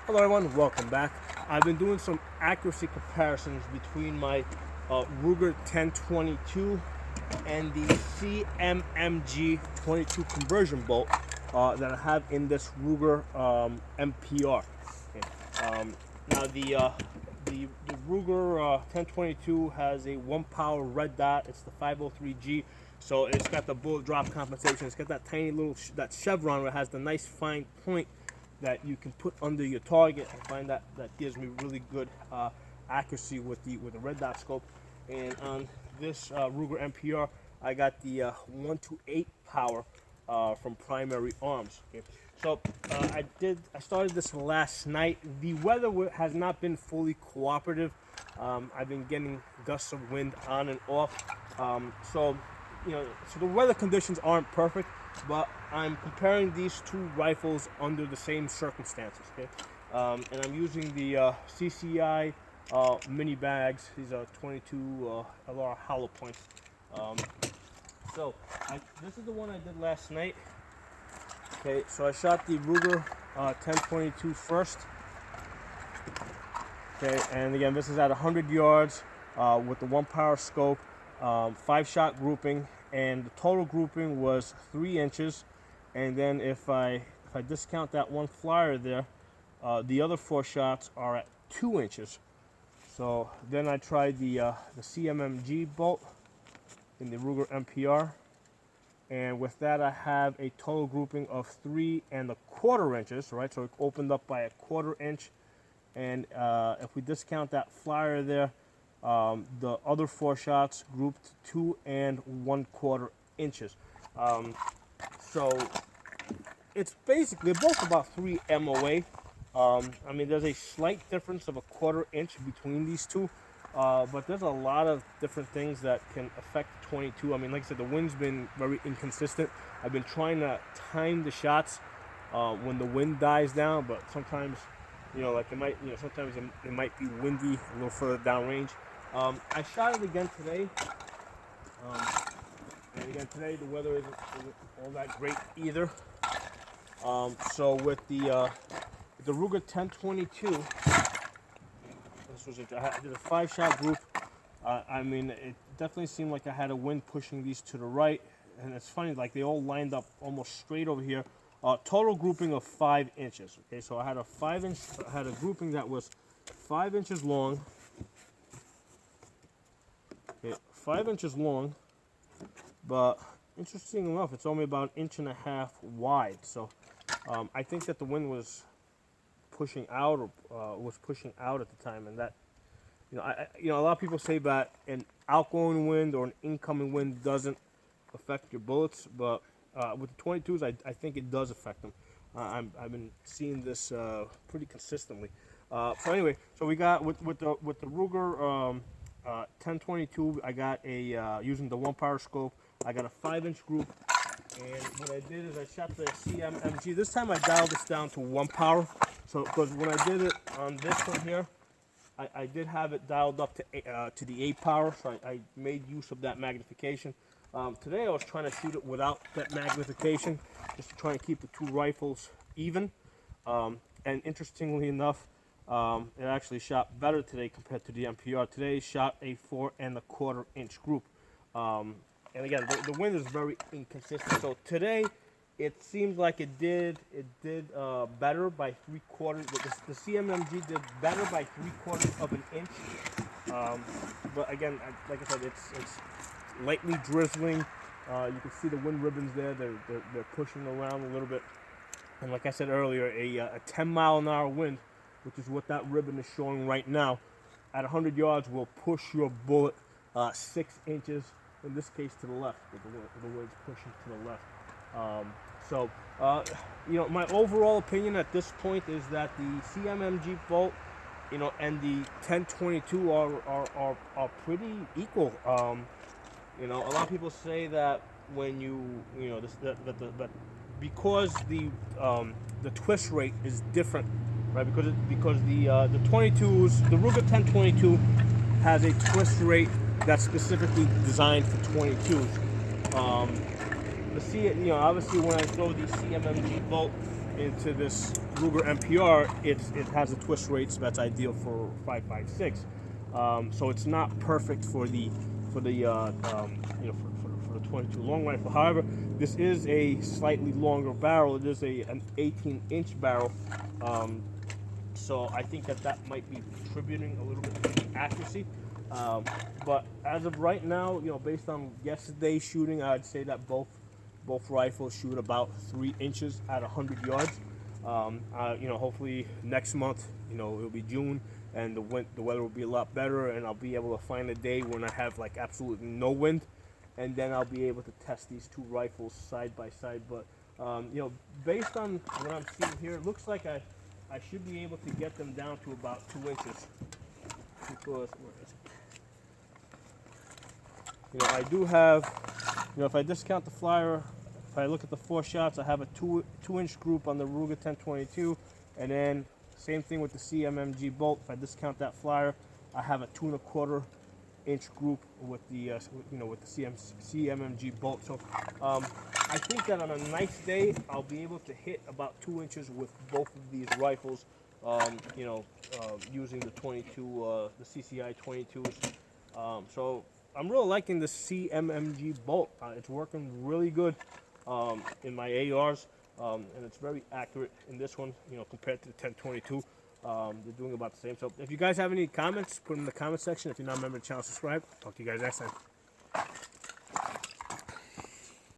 Hello everyone, welcome back. I've been doing some accuracy comparisons between my Ruger 1022 and the CMMG 22 conversion bolt that I have in this Ruger MPR. Okay. Now the Ruger 1022 has a 1-power red dot. It's the 503G, so it's got the bullet drop compensation. It's got that tiny little that chevron where it has the nice fine point that you can put under your target. I find that gives me really good accuracy with the red dot scope. And on this Ruger MPR, I got the 1-to-8 power from Primary Arms. Okay. So I started this last night. The weather has not been fully cooperative. I've been getting gusts of wind on and off. So the weather conditions aren't perfect, but I'm comparing these two rifles under the same circumstances. Okay, and I'm using the CCI mini bags. These are 22 LR hollow points. This is the one I did last night. Okay, so I shot the Ruger 1022 first. Okay, and again, this is at 100 yards with the 1-power scope, 5-shot grouping, and the total grouping was 3 inches. And then if I discount that one flyer there, the other 4 shots are at 2 inches. So then I tried the CMMG bolt in the Ruger MPR, and with that I have a total grouping of 3¼ inches. Right, so it opened up by 1/4 inch. And if we discount that flyer there, the other 4 shots grouped 2 1/4 inches. So it's basically both about 3 MOA. I mean, there's a slight difference of 1/4 inch between these two, but there's a lot of different things that can affect 22. I mean, like I said, the wind's been very inconsistent. I've been trying to time the shots when the wind dies down, but sometimes, like sometimes it might be windy a little further downrange. I shot it again today, and again today the weather isn't all that great either. So with the Ruger 1022, I did a 5-shot group. I mean, it definitely seemed like I had a wind pushing these to the right, and it's funny, like they all lined up almost straight over here. Total grouping of 5 inches. Okay, so I had a grouping that was 5 inches long. Okay, 5 inches long, but interesting enough, it's only about 1.5 inches wide. So I think that the wind was pushing out, or was pushing out at the time, and that, a lot of people say that an outgoing wind or an incoming wind doesn't affect your bullets, but with the 22s, I think it does affect them. I've been seeing this pretty consistently. So anyway, so we got with the Ruger 1022, I got a using the 1-power scope. I got a 5-inch group, and what I did is I shot the CMMG. This time I dialed this down to 1 power. So because when I did it on this one here, I did have it dialed up to the 8 power, so I made use of that magnification. Today I was trying to shoot it without that magnification, just to try and keep the two rifles even. And interestingly enough, it actually shot better today compared to the MPR. Today shot a 4¼ inch group. And again, the wind is very inconsistent. So today, it seems like it did better by 3/4. The CMMG did better by 3/4 inch. But again, like I said, it's lightly drizzling. You can see the wind ribbons there. They're pushing around a little bit. And like I said earlier, a 10-mile-an-hour wind, which is what that ribbon is showing right now, at 100 yards will push your bullet 6 inches. In this case, to the left, with the wind's pushing to the left. My overall opinion at this point is that the CMMG bolt, and the 1022 are pretty equal. A lot of people say that when that because the twist rate is different, right? Because the 22s, the Ruger 1022 has a twist rate that's specifically designed for 22s. Obviously when I throw the CMMG bolt, into this Ruger MPR, it has a twist rate, so that's ideal for 5.56. So it's not perfect for the for the you know for the 22 long rifle. However, this is a slightly longer barrel. It is an 18-inch barrel. So I think that might be contributing a little bit to the accuracy. But as of right now, you know, based on yesterday's shooting, I'd say that both rifles shoot about 3 inches at 100 yards. You know, hopefully next month, you know, it'll be June and the weather will be a lot better, and I'll be able to find a day when I have like absolutely no wind, and then I'll be able to test these two rifles side by side. But you know, based on what I'm seeing here, it looks like I should be able to get them down to about 2 inches. Because, you know, I do have, you know, if I discount the flyer, if I look at the 4 shots, I have a 2-inch group on the Ruger 1022, and then same thing with the CMMG bolt. If I discount that flyer, I have a 2.25-inch group with the you know, with the CMMG bolt. So I think that on a nice day, I'll be able to hit about 2 inches with both of these rifles. You know, using the the CCI 22s. So I'm really liking the CMMG bolt. It's working really good in my ARs, and it's very accurate in this one, you know, compared to the 1022. They're doing about the same. So if you guys have any comments, put them in the comment section. If you're not a member of the channel, subscribe. Talk to you guys next time.